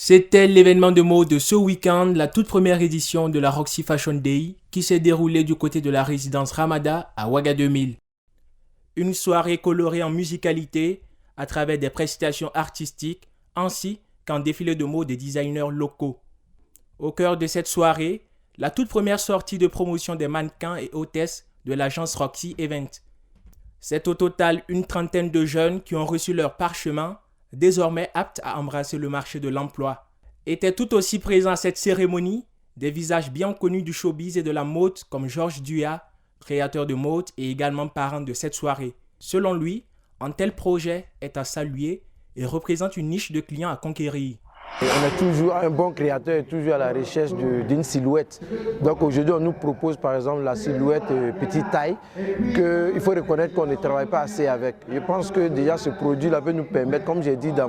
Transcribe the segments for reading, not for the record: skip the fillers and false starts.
C'était l'événement de mode de ce week-end, la toute première édition de la Roxy Fashion Day qui s'est déroulée du côté de la résidence Ramada à Ouaga 2000. Une soirée colorée en musicalité à travers des prestations artistiques ainsi qu'un défilé de mode des designers locaux. Au cœur de cette soirée, la toute première sortie de promotion des mannequins et hôtesses de l'agence Roxy Event. C'est au total une trentaine de jeunes qui ont reçu leur parchemin, désormais aptes à embrasser le marché de l'emploi. Étaient tout aussi présents à cette cérémonie des visages bien connus du showbiz et de la mode comme Georges Duha, créateur de mode et également parrain de cette soirée. Selon lui, un tel projet est à saluer et représente une niche de clients à conquérir. On est toujours un bon créateur, toujours à la recherche d'une silhouette. Donc aujourd'hui, on nous propose par exemple la silhouette petite taille, qu'il faut reconnaître qu'on ne travaille pas assez avec. Je pense que déjà ce produit-là peut nous permettre, comme j'ai dit dans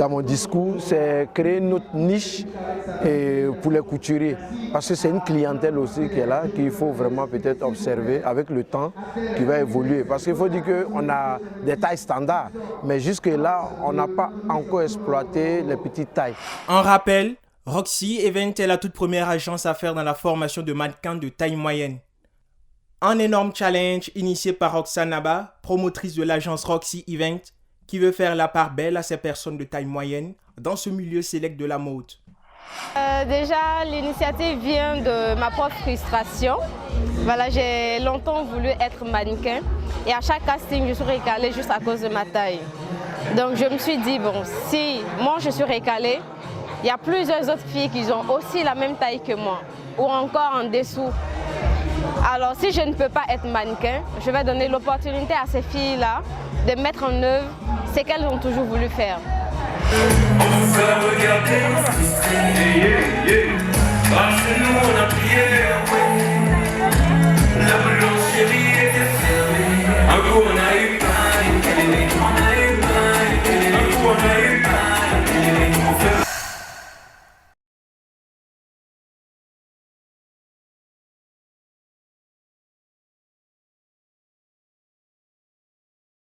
mon discours, c'est créer notre niche pour les couturiers. Parce que c'est une clientèle aussi qui est là, qu'il faut vraiment peut-être observer avec le temps, qui va évoluer. Parce qu'il faut dire qu'on a des tailles standards, mais jusque-là, on n'a pas encore exploité les petites tailles. En rappel, Roxy Event est la toute première agence à faire dans la formation de mannequins de taille moyenne. Un énorme challenge initié par Roxane Naba, promotrice de l'agence Roxy Event, qui veut faire la part belle à ces personnes de taille moyenne dans ce milieu sélect de la mode. Déjà, l'initiative vient de ma propre frustration. Voilà, j'ai longtemps voulu être mannequin et à chaque casting, je suis récalée juste à cause de ma taille. Donc je me suis dit, bon, si moi je suis récalée, il y a plusieurs autres filles qui ont aussi la même taille que moi ou encore en dessous. Alors si je ne peux pas être mannequin, je vais donner l'opportunité à ces filles-là de mettre en œuvre ce qu'elles ont toujours voulu faire. On va regarder, parce que nous on a prié.